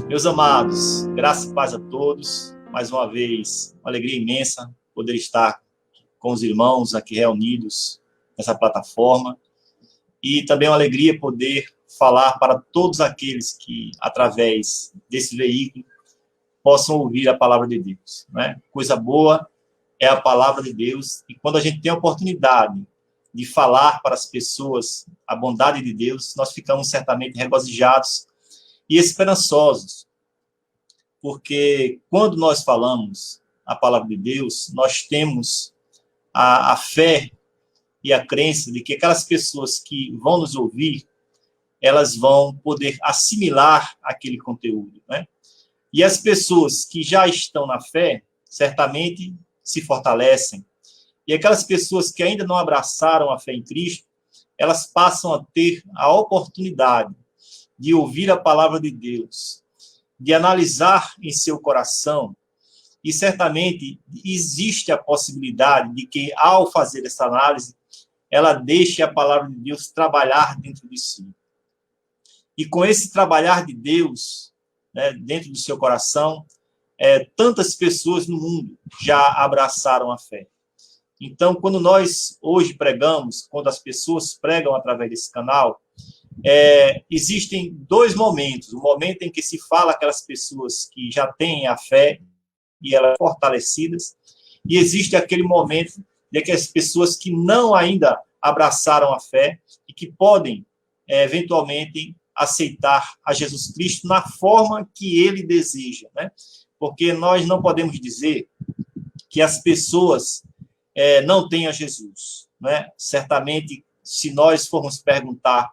Meus amados, graça e paz a todos. Mais uma vez, uma alegria imensa poder estar com os irmãos aqui reunidos nessa plataforma. E também uma alegria poder falar para todos aqueles que, através desse veículo, possam ouvir a palavra de Deus, né? Coisa boa é a palavra de Deus. E quando a gente tem a oportunidade de falar para as pessoas a bondade de Deus, nós ficamos certamente regozijados e esperançosos, porque quando nós falamos a palavra de Deus, nós temos a fé e a crença de que aquelas pessoas que vão nos ouvir, elas vão poder assimilar aquele conteúdo, né? E as pessoas que já estão na fé, certamente se fortalecem. E aquelas pessoas que ainda não abraçaram a fé em Cristo, elas passam a ter a oportunidade de ouvir a palavra de Deus, de analisar em seu coração, e certamente existe a possibilidade de que, ao fazer essa análise, ela deixe a palavra de Deus trabalhar dentro de si. E com esse trabalhar de Deus, né, dentro do seu coração, tantas pessoas no mundo já abraçaram a fé. Então, quando nós hoje pregamos, quando as pessoas pregam através desse canal, existem dois momentos. O momento em que se fala aquelas pessoas que já têm a fé e elas fortalecidas, e existe aquele momento de que as pessoas que não ainda abraçaram a fé e que podem, eventualmente, aceitar a Jesus Cristo na forma que ele deseja, né? Porque nós não podemos dizer que as pessoas não têm a Jesus, né? Certamente, se nós formos perguntar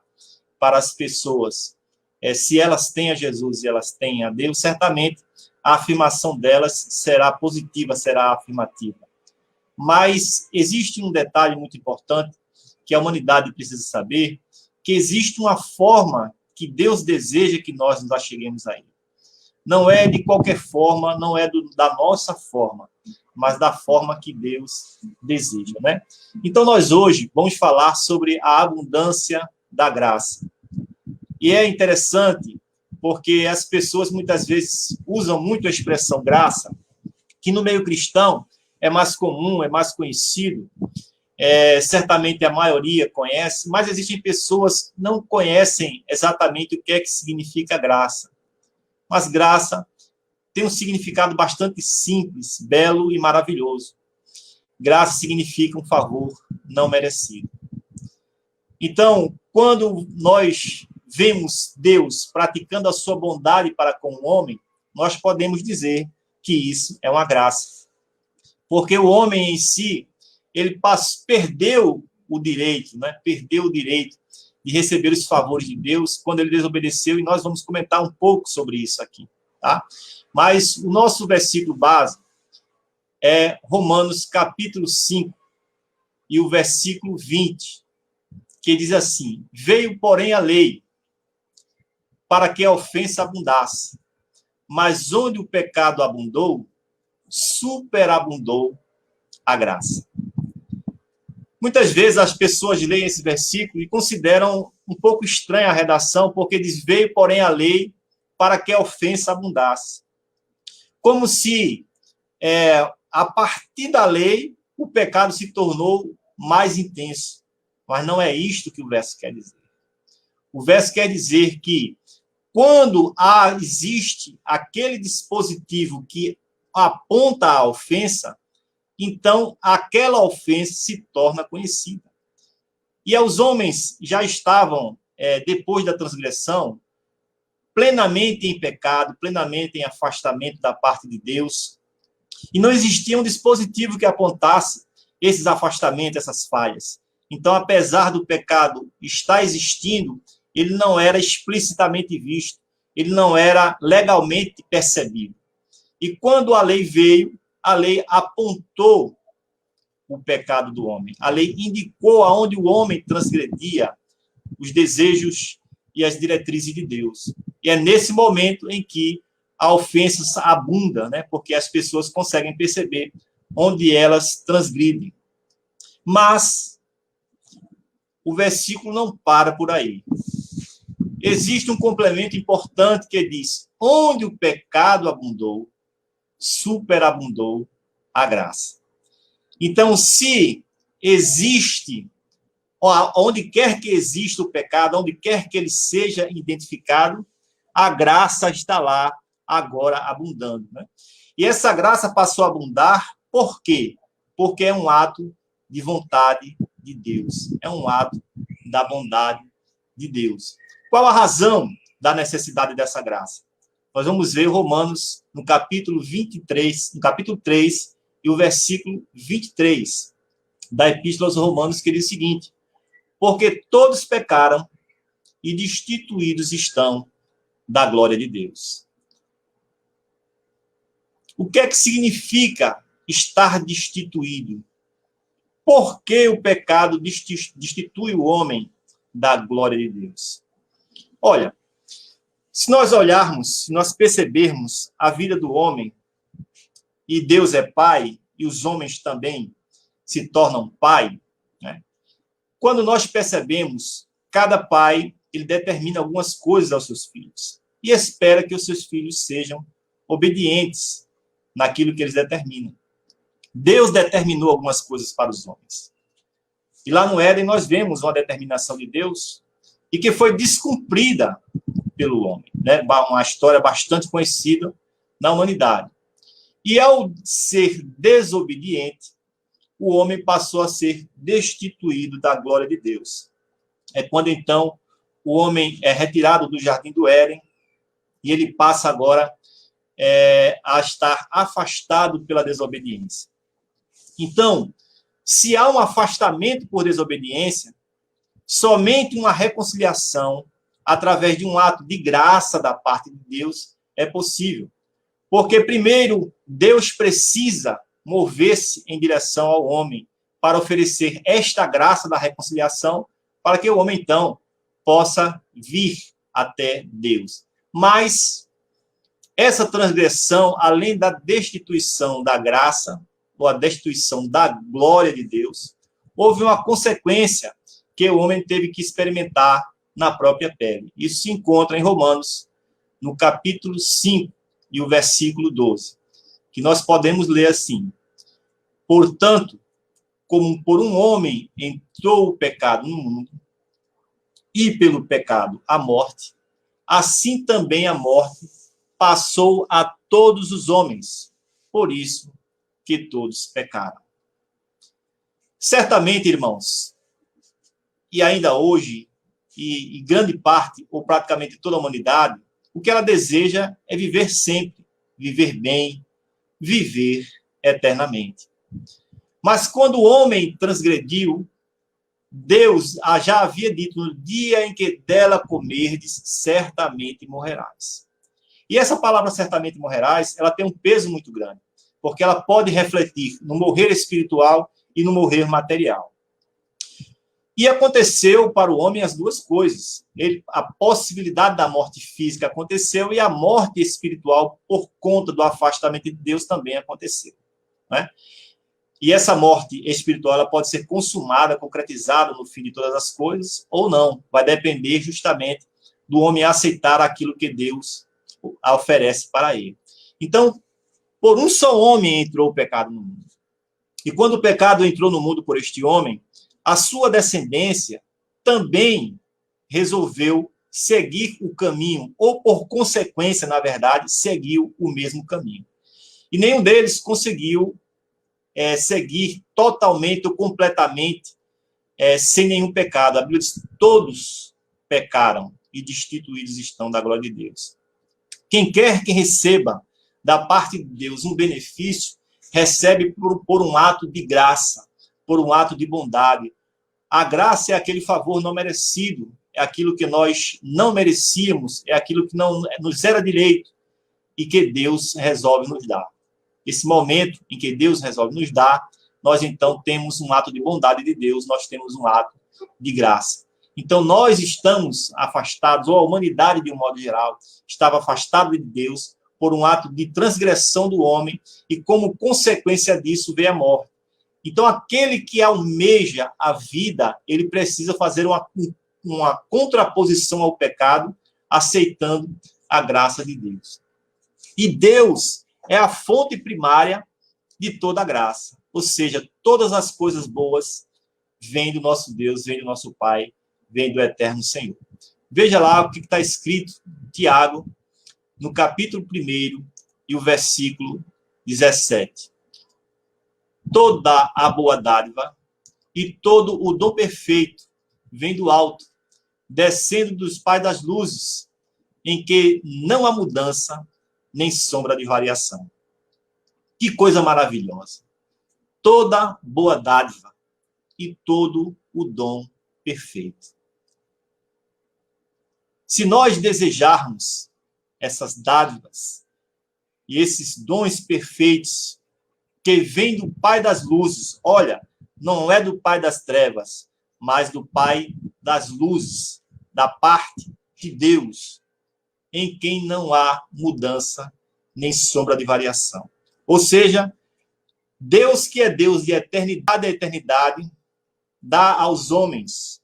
para as pessoas se elas têm a Jesus e elas têm a Deus, certamente a afirmação delas será positiva, será afirmativa. Mas existe um detalhe muito importante que a humanidade precisa saber, que existe uma forma que Deus deseja que nós nos acheguemos a ele. Não é de qualquer forma, não é da nossa forma, mas da forma que Deus deseja, né? Então, nós hoje vamos falar sobre a abundância da graça. E é interessante porque as pessoas muitas vezes usam muito a expressão graça, que no meio cristão é mais comum, é mais conhecido, certamente a maioria conhece, mas existem pessoas que não conhecem exatamente o que é que significa graça. Mas graça tem um significado bastante simples, belo e maravilhoso. Graça significa um favor não merecido. Então, quando nós vemos Deus praticando a sua bondade para com o homem, nós podemos dizer que isso é uma graça. Porque o homem em si, ele perdeu o direito, né? Perdeu o direito de receber os favores de Deus quando ele desobedeceu, e nós vamos comentar um pouco sobre isso aqui, tá? Mas o nosso versículo base é Romanos capítulo 5 e o versículo 20, que diz assim: veio, porém, a lei para que a ofensa abundasse, mas onde o pecado abundou, superabundou a graça. Muitas vezes as pessoas leem esse versículo e consideram um pouco estranha a redação, porque diz: veio, porém, a lei para que a ofensa abundasse. Como se, a partir da lei, o pecado se tornou mais intenso. Mas não é isto que o verso quer dizer. O verso quer dizer que, quando existe aquele dispositivo que aponta a ofensa, então aquela ofensa se torna conhecida. E os homens já estavam, depois da transgressão, plenamente em pecado, plenamente em afastamento da parte de Deus, e não existia um dispositivo que apontasse esses afastamentos, essas falhas. Então, apesar do pecado estar existindo, ele não era explicitamente visto, ele não era legalmente percebido. E quando a lei veio, a lei apontou o pecado do homem. A lei indicou aonde o homem transgredia os desejos e as diretrizes de Deus. E é nesse momento em que a ofensa abunda, né? Porque as pessoas conseguem perceber onde elas transgridem. Mas o versículo não para por aí. existe um complemento importante que diz: onde o pecado abundou, superabundou a graça. Então, se existe, onde quer que exista o pecado, onde quer que ele seja identificado, a graça está lá, agora abundando. Né? E essa graça passou a abundar, por quê? Porque é um ato de vontade de Deus, é um ato da bondade de Deus. Qual a razão da necessidade dessa graça? Nós vamos ver Romanos, no capítulo 23, no capítulo 3, e o versículo 23 da Epístola aos Romanos, que diz o seguinte: porque todos pecaram e destituídos estão da glória de Deus. O que é que significa estar destituído? Por que o pecado destitui o homem da glória de Deus? Olha, se nós olharmos, se nós percebermos a vida do homem, e Deus é pai, e os homens também se tornam pai, né? Quando nós percebemos, cada pai, ele determina algumas coisas aos seus filhos, e espera que os seus filhos sejam obedientes naquilo que eles determinam. Deus determinou algumas coisas para os homens. E lá no Éden nós vemos uma determinação de Deus e que foi descumprida pelo homem, né? Uma história bastante conhecida na humanidade. E ao ser desobediente, o homem passou a ser destituído da glória de Deus. É quando então o homem é retirado do jardim do Éden e ele passa agora a estar afastado pela desobediência. Então, se há um afastamento por desobediência, somente uma reconciliação através de um ato de graça da parte de Deus é possível. Porque, primeiro, Deus precisa mover-se em direção ao homem para oferecer esta graça da reconciliação, para que o homem, então, possa vir até Deus. Mas essa transgressão, além da destituição da graça, ou a destituição da glória de Deus, houve uma consequência que o homem teve que experimentar na própria pele. Isso se encontra em Romanos, no capítulo 5, e o versículo 12, que nós podemos ler assim: portanto, como por um homem entrou o pecado no mundo, e pelo pecado a morte, assim também a morte passou a todos os homens, por isso que todos pecaram. Certamente, irmãos, e ainda hoje, e grande parte, ou praticamente toda a humanidade, o que ela deseja é viver sempre, viver bem, viver eternamente. Mas quando o homem transgrediu, Deus já havia dito: no dia em que dela comerdes, certamente morrerás. E essa palavra certamente morrerás, ela tem um peso muito grande, porque ela pode refletir no morrer espiritual e no morrer material. E aconteceu para o homem as duas coisas. A possibilidade da morte física aconteceu e a morte espiritual, por conta do afastamento de Deus, também aconteceu. Né? E essa morte espiritual ela pode ser consumada, concretizada no fim de todas as coisas, ou não. Vai depender justamente do homem aceitar aquilo que Deus oferece para ele. Então, por um só homem entrou o pecado no mundo. E quando o pecado entrou no mundo por este homem, a sua descendência também resolveu seguir o caminho, ou por consequência, na verdade, seguiu o mesmo caminho. E nenhum deles conseguiu seguir totalmente ou completamente sem nenhum pecado. A Bíblia diz: todos pecaram e destituídos estão da glória de Deus. Quem quer que receba da parte de Deus um benefício, recebe por um ato de graça, por um ato de bondade. A graça é aquele favor não merecido, é aquilo que nós não merecíamos, é aquilo que não nos era direito e que Deus resolve nos dar. Esse momento em que Deus resolve nos dar, nós então temos um ato de bondade de Deus, nós temos um ato de graça. Então nós estamos afastados, ou a humanidade de um modo geral, estava afastada de Deus por um ato de transgressão do homem e como consequência disso veio a morte. Então aquele que almeja a vida, ele precisa fazer uma contraposição ao pecado, aceitando a graça de Deus. E Deus é a fonte primária de toda a graça. Ou seja, todas as coisas boas vêm do nosso Deus, vêm do nosso Pai, vêm do eterno Senhor. Veja lá o que está escrito em Tiago, no capítulo 1 e o versículo 17. Toda a boa dádiva e todo o dom perfeito vem do alto, descendo dos pais das luzes, em que não há mudança nem sombra de variação. Que coisa maravilhosa! Toda boa dádiva e todo o dom perfeito. Se nós desejarmos essas dádivas e esses dons perfeitos que vêm do Pai das luzes, olha, não é do Pai das trevas, mas do Pai das luzes, da parte de Deus, em quem não há mudança nem sombra de variação. Ou seja, Deus que é Deus de eternidade a eternidade, dá aos homens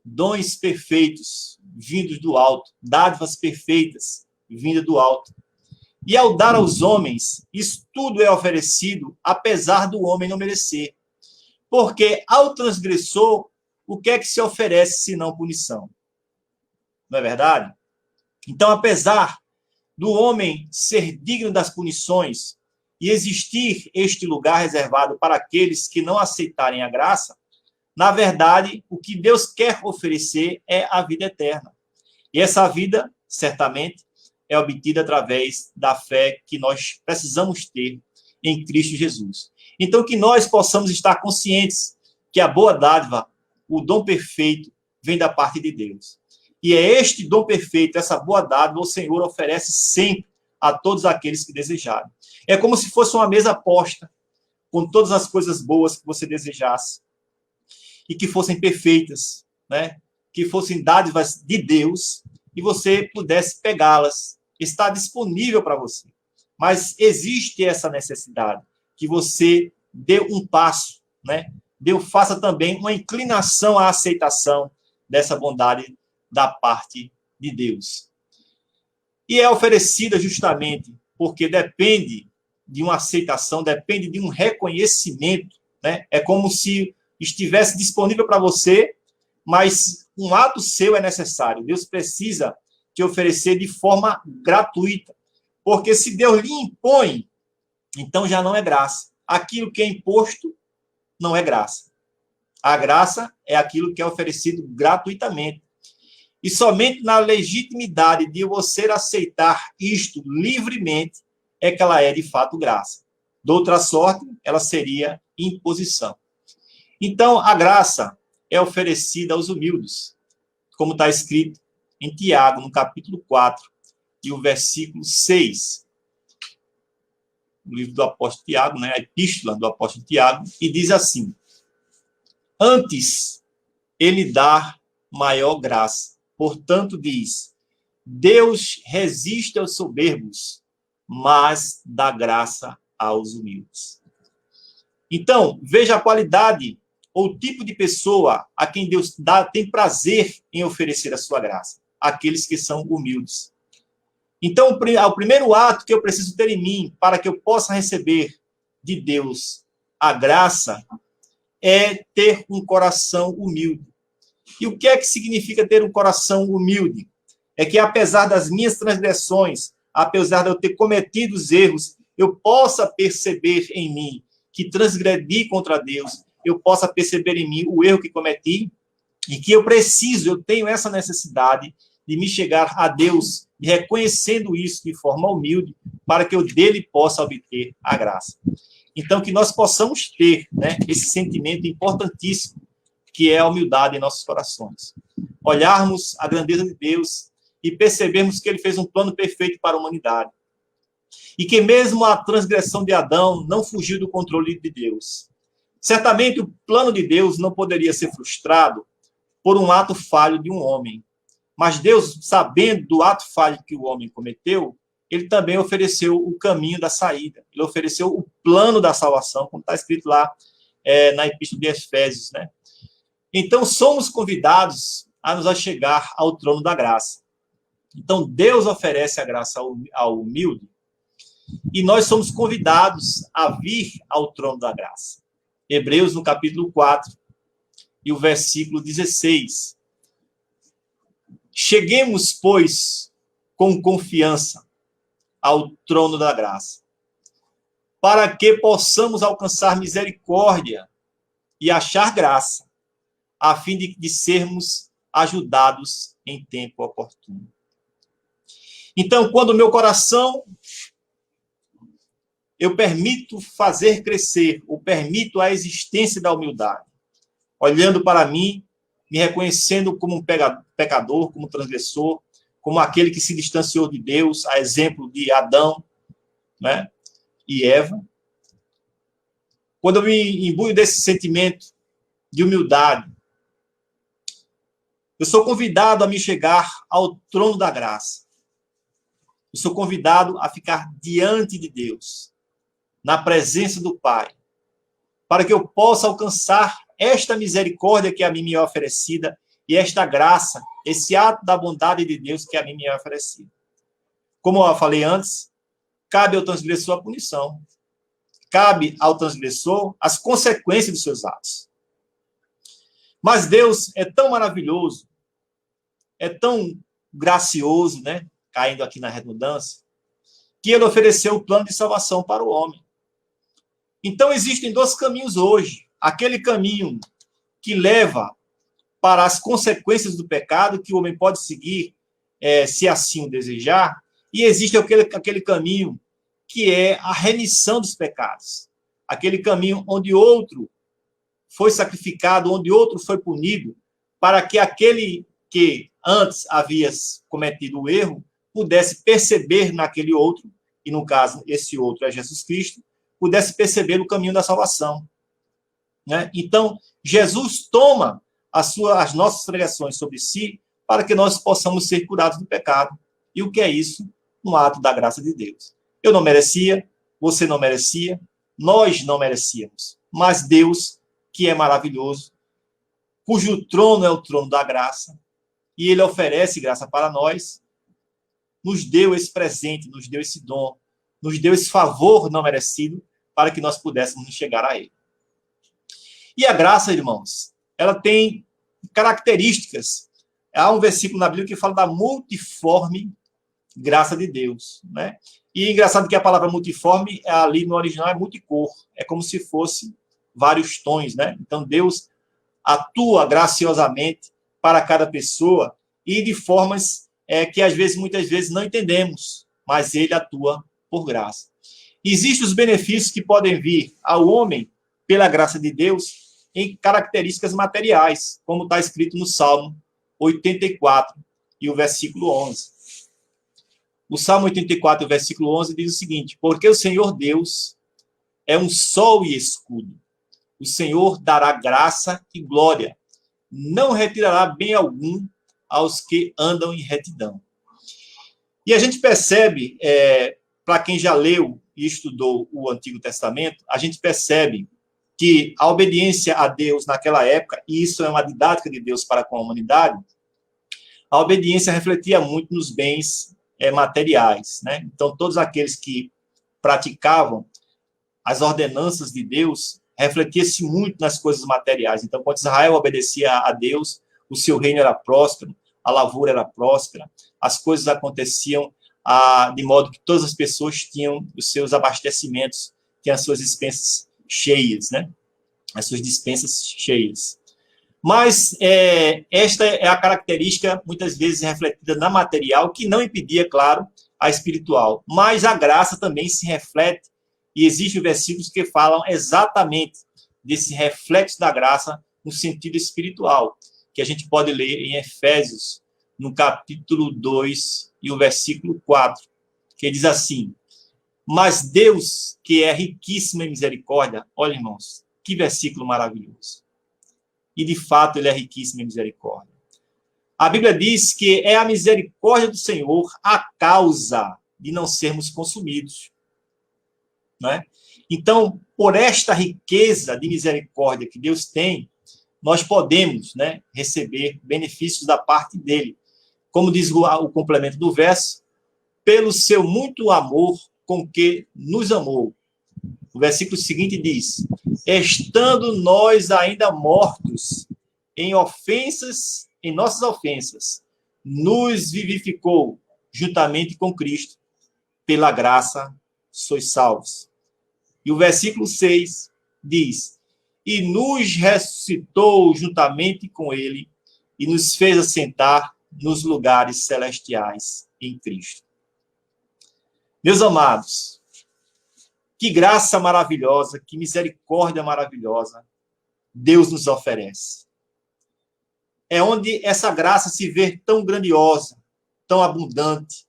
dons perfeitos vindos do alto, dádivas perfeitas vindas do alto. E ao dar aos homens, isso tudo é oferecido, apesar do homem não merecer. Porque ao transgressor, o que é que se oferece senão punição? Não é verdade? Então, apesar do homem ser digno das punições e existir este lugar reservado para aqueles que não aceitarem a graça, na verdade, o que Deus quer oferecer é a vida eterna. E essa vida, certamente, é obtida através da fé que nós precisamos ter em Cristo Jesus. Então, que nós possamos estar conscientes que a boa dádiva, o dom perfeito, vem da parte de Deus. E é este dom perfeito, essa boa dádiva, o Senhor oferece sempre a todos aqueles que desejarem. É como se fosse uma mesa posta, com todas as coisas boas que você desejasse, e que fossem perfeitas, né? Que fossem dádivas de Deus, e você pudesse pegá-las. Está disponível para você. Mas existe essa necessidade, que você dê um passo, né? Faça também uma inclinação à aceitação dessa bondade da parte de Deus. E é oferecida justamente porque depende de uma aceitação, depende de um reconhecimento, né? É como se estivesse disponível para você, mas um ato seu é necessário. Deus precisa te oferecer de forma gratuita. Porque se Deus lhe impõe, então já não é graça. Aquilo que é imposto não é graça. A graça é aquilo que é oferecido gratuitamente. E somente na legitimidade de você aceitar isto livremente é que ela é de fato graça. De outra sorte, ela seria imposição. Então, a graça é oferecida aos humildes, como está escrito em Tiago, no capítulo 4, e o versículo 6. O livro do apóstolo Tiago, né, a epístola do apóstolo Tiago, e diz assim: antes ele dá maior graça. Portanto, diz, Deus resiste aos soberbos, mas dá graça aos humildes. Então, veja a qualidade ou tipo de pessoa a quem Deus tem prazer em oferecer a sua graça. Aqueles que são humildes. Então, o primeiro ato que eu preciso ter em mim para que eu possa receber de Deus a graça é ter um coração humilde. E o que é que significa ter um coração humilde? É que apesar das minhas transgressões, apesar de eu ter cometido os erros, eu possa perceber em mim que transgredi contra Deus, eu possa perceber em mim o erro que cometi e que eu tenho essa necessidade de me chegar a Deus e reconhecendo isso de forma humilde para que eu dele possa obter a graça. Então, que nós possamos ter, né, esse sentimento importantíssimo que é a humildade em nossos corações. Olharmos a grandeza de Deus e percebermos que ele fez um plano perfeito para a humanidade. E que mesmo a transgressão de Adão não fugiu do controle de Deus. Certamente o plano de Deus não poderia ser frustrado por um ato falho de um homem. Mas Deus, sabendo do ato falho que o homem cometeu, ele também ofereceu o caminho da saída. Ele ofereceu o plano da salvação, como está escrito lá na Epístola de Efésios, né? Então, somos convidados a nos achegar ao trono da graça. Então, Deus oferece a graça ao humilde e nós somos convidados a vir ao trono da graça. Hebreus, no capítulo 4, e o versículo 16. Cheguemos, pois, com confiança ao trono da graça, para que possamos alcançar misericórdia e achar graça, a fim de sermos ajudados em tempo oportuno. Então, quando o meu coração eu permito fazer crescer, ou permito a existência da humildade, olhando para mim, me reconhecendo como um pecador, como transgressor, como aquele que se distanciou de Deus, a exemplo de Adão, né, e Eva. Quando eu me imbuio desse sentimento de humildade, eu sou convidado a me chegar ao trono da graça. Eu sou convidado a ficar diante de Deus, na presença do Pai, para que eu possa alcançar esta misericórdia que a mim me é oferecida e esta graça, esse ato da bondade de Deus que a mim me é oferecido. Como eu falei antes, cabe ao transgressor a punição. Cabe ao transgressor as consequências dos seus atos. Mas Deus é tão maravilhoso, é tão gracioso, né? Caindo aqui na redundância, que ele ofereceu o plano de salvação para o homem. Então, existem dois caminhos hoje. Aquele caminho que leva para as consequências do pecado, que o homem pode seguir, se assim o desejar, e existe aquele caminho que é a remissão dos pecados. Aquele caminho onde outro foi sacrificado, onde outro foi punido, para que aquele que antes havia cometido o erro pudesse perceber naquele outro, e no caso, esse outro é Jesus Cristo, pudesse perceber o caminho da salvação. Né? Então, Jesus toma as nossas transgressões sobre si para que nós possamos ser curados do pecado. E o que é isso? Um ato da graça de Deus. Eu não merecia, você não merecia, nós não merecíamos. Mas Deus, que é maravilhoso, cujo trono é o trono da graça, e ele oferece graça para nós, nos deu esse presente, nos deu esse dom, nos deu esse favor não merecido para que nós pudéssemos chegar a ele. E a graça, irmãos, ela tem características. Há um versículo na Bíblia que fala da multiforme graça de Deus, né? E é engraçado que a palavra multiforme ali no original é multicor, é como se fosse vários tons, né? Então Deus atua graciosamente para cada pessoa e de formas que às vezes, muitas vezes não entendemos, mas ele atua por graça. Existem os benefícios que podem vir ao homem pela graça de Deus em características materiais, como está escrito no Salmo 84 e o versículo 11. O Salmo 84, o versículo 11 diz o seguinte: porque o Senhor Deus é um sol e escudo. O Senhor dará graça e glória. Não retirará bem algum aos que andam em retidão. E a gente percebe, para quem já leu e estudou o Antigo Testamento, a gente percebe que a obediência a Deus naquela época, e isso é uma didática de Deus para com a humanidade, a obediência refletia muito nos bens materiais, né? Então, todos aqueles que praticavam as ordenanças de Deus refletia-se muito nas coisas materiais. Então, quando Israel obedecia a Deus, o seu reino era próspero, a lavoura era próspera, as coisas aconteciam de modo que todas as pessoas tinham os seus abastecimentos, tinham as suas dispensas cheias, né? As suas dispensas cheias. Mas esta é a característica, muitas vezes, refletida na material, que não impedia, claro, a espiritual. Mas a graça também se reflete, e existem versículos que falam exatamente desse reflexo da graça no sentido espiritual, que a gente pode ler em Efésios, no capítulo 2 e o versículo 4, que diz assim: mas Deus, que é riquíssimo em misericórdia, olha, irmãos, que versículo maravilhoso. E, de fato, ele é riquíssimo em misericórdia. A Bíblia diz que é a misericórdia do Senhor a causa de não sermos consumidos. Né? Então, por esta riqueza de misericórdia que Deus tem, nós podemos, né, receber benefícios da parte dele. Como diz o complemento do verso, pelo seu muito amor com que nos amou. O versículo seguinte diz: estando nós ainda mortos em ofensas, em nossas ofensas, nos vivificou juntamente com Cristo. Pela graça sois salvos. E o versículo 6 diz: e nos ressuscitou juntamente com ele e nos fez assentar nos lugares celestiais em Cristo. Meus amados, que graça maravilhosa, que misericórdia maravilhosa Deus nos oferece. É onde essa graça se vê tão grandiosa, tão abundante,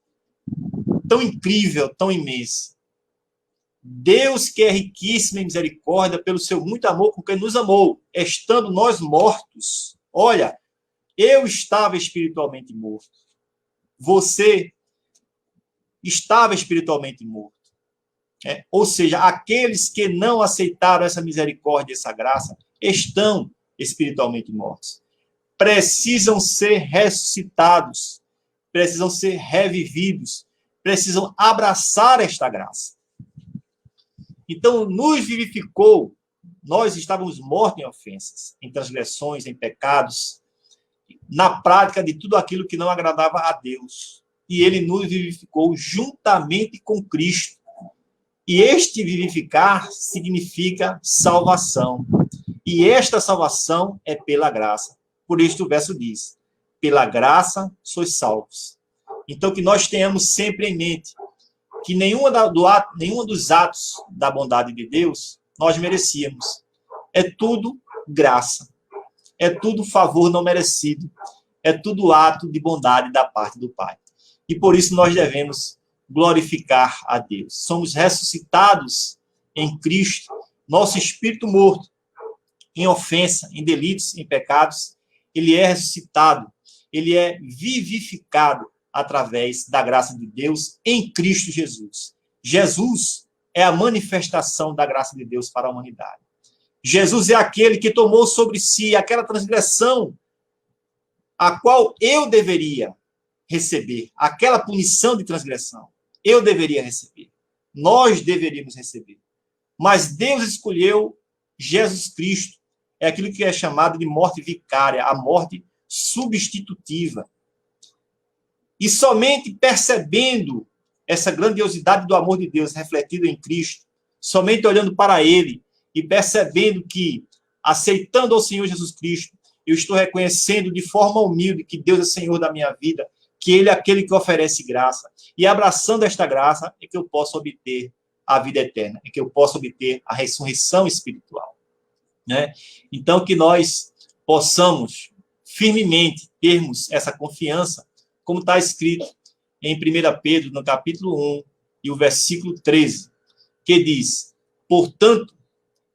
tão incrível, tão imensa. Deus, que é riquíssimo em misericórdia, pelo seu muito amor com quem nos amou, estando nós mortos. Olha, eu estava espiritualmente morto. Você estava espiritualmente morto. Ou seja, aqueles que não aceitaram essa misericórdia, essa graça, estão espiritualmente mortos. Precisam ser ressuscitados, precisam ser revividos, precisam abraçar esta graça. Então, nos vivificou, nós estávamos mortos em ofensas, em transgressões, em pecados, na prática de tudo aquilo que não agradava a Deus. E ele nos vivificou juntamente com Cristo. E este vivificar significa salvação. E esta salvação é pela graça. Por isso o verso diz: pela graça sois salvos. Então, que nós tenhamos sempre em mente que nenhum dos atos da bondade de Deus nós merecíamos. É tudo graça. É tudo favor não merecido. É tudo ato de bondade da parte do Pai. E por isso nós devemos glorificar a Deus. Somos ressuscitados em Cristo. Nosso espírito morto em ofensa, em delitos, em pecados, ele é ressuscitado. Ele é vivificado através da graça de Deus em Cristo Jesus. Jesus é a manifestação da graça de Deus para a humanidade. Jesus é aquele que tomou sobre si aquela transgressão a qual eu deveria receber, aquela punição de transgressão. Eu deveria receber. Nós deveríamos receber. Mas Deus escolheu Jesus Cristo. É aquilo que é chamado de morte vicária, a morte substitutiva. E somente percebendo essa grandiosidade do amor de Deus refletido em Cristo, somente olhando para Ele e percebendo que, aceitando ao Senhor Jesus Cristo, eu estou reconhecendo de forma humilde que Deus é Senhor da minha vida, que Ele é aquele que oferece graça. E abraçando esta graça é que eu posso obter a vida eterna, é que eu posso obter a ressurreição espiritual. Né? Então, que nós possamos firmemente termos essa confiança, como está escrito em 1 Pedro, no capítulo 1, e o versículo 13, que diz: portanto,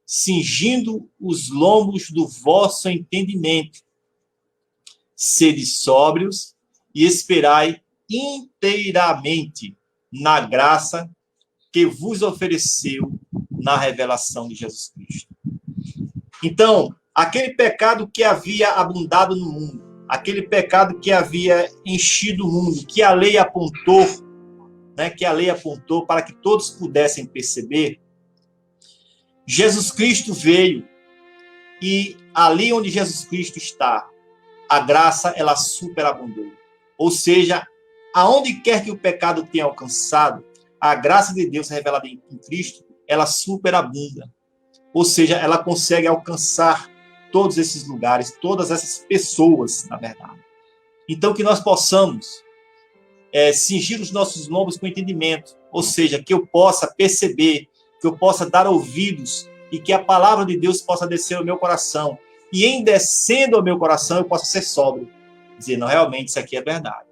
cingindo os lombos do vosso entendimento, sede sóbrios e esperai inteiramente na graça que vos ofereceu na revelação de Jesus Cristo. Então, aquele pecado que havia abundado no mundo, aquele pecado que havia enchido o mundo, que a lei apontou, né, para que todos pudessem perceber, Jesus Cristo veio e ali onde Jesus Cristo está, a graça, ela superabundou. Ou seja, aonde quer que o pecado tenha alcançado, a graça de Deus revelada em Cristo, ela superabunda. Ou seja, ela consegue alcançar todos esses lugares, todas essas pessoas, na verdade. Então, que nós possamos cingir os nossos lombos com entendimento, ou seja, que eu possa perceber, que eu possa dar ouvidos e que a palavra de Deus possa descer ao meu coração. E em descendo ao meu coração, eu possa ser sóbrio. Dizer, não, realmente isso aqui é verdade.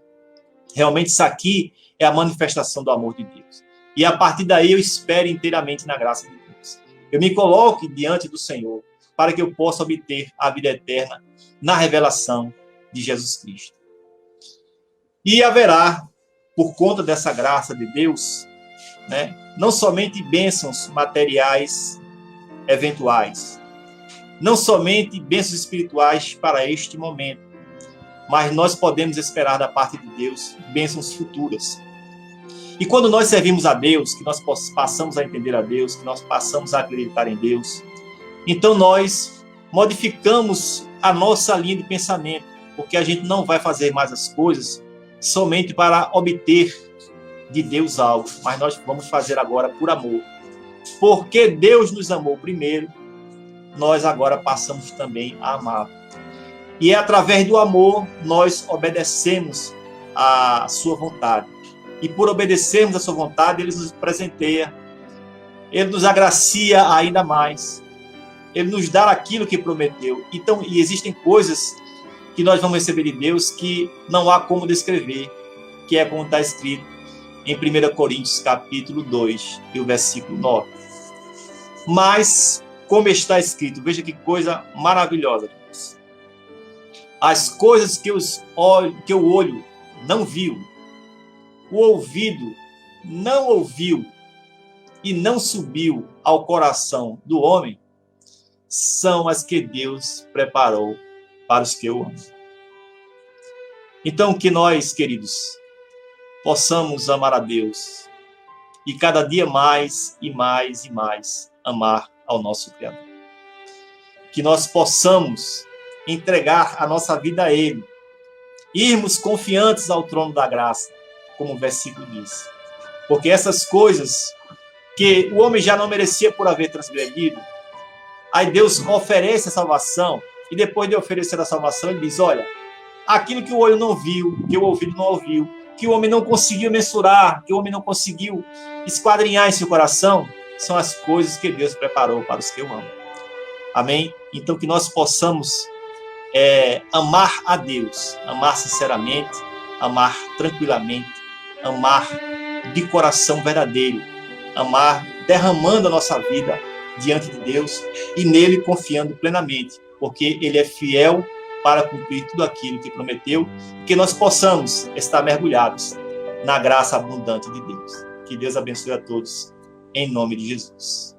Realmente isso aqui é a manifestação do amor de Deus. E a partir daí eu espero inteiramente na graça de Deus. Eu me coloque diante do Senhor para que eu possa obter a vida eterna na revelação de Jesus Cristo. E haverá, por conta dessa graça de Deus, né, não somente bênçãos materiais eventuais, não somente bênçãos espirituais para este momento, mas nós podemos esperar da parte de Deus bênçãos futuras. E quando nós servimos a Deus, que nós passamos a entender a Deus, que nós passamos a acreditar em Deus, então nós modificamos a nossa linha de pensamento, porque a gente não vai fazer mais as coisas somente para obter de Deus algo, mas nós vamos fazer agora por amor. Porque Deus nos amou primeiro, nós agora passamos também a amar. E é através do amor nós obedecemos a sua vontade. E por obedecermos a sua vontade, ele nos presenteia, ele nos agracia ainda mais, ele nos dá aquilo que prometeu. Então, e existem coisas que nós vamos receber de Deus que não há como descrever, que é como está escrito em 1 Coríntios capítulo 2, e o versículo 9. Mas, como está escrito, veja que coisa maravilhosa, Deus. As coisas que o olho não viu, o ouvido não ouviu e não subiu ao coração do homem, são as que Deus preparou para os que o amam. Então, que nós, queridos, possamos amar a Deus e cada dia mais e mais e mais amar ao nosso Criador. Que nós possamos entregar a nossa vida a Ele, irmos confiantes ao trono da graça, como o versículo diz. Porque essas coisas que o homem já não merecia por haver transgredido, aí Deus oferece a salvação, e depois de oferecer a salvação, ele diz, olha, aquilo que o olho não viu, que o ouvido não ouviu, que o homem não conseguiu mensurar, que o homem não conseguiu esquadrinhar em seu coração, são as coisas que Deus preparou para os que o amam. Amém? Então, que nós possamos amar a Deus, amar sinceramente, amar tranquilamente, amar de coração verdadeiro, amar derramando a nossa vida diante de Deus e nele confiando plenamente, porque ele é fiel para cumprir tudo aquilo que prometeu, que nós possamos estar mergulhados na graça abundante de Deus. Que Deus abençoe a todos, em nome de Jesus.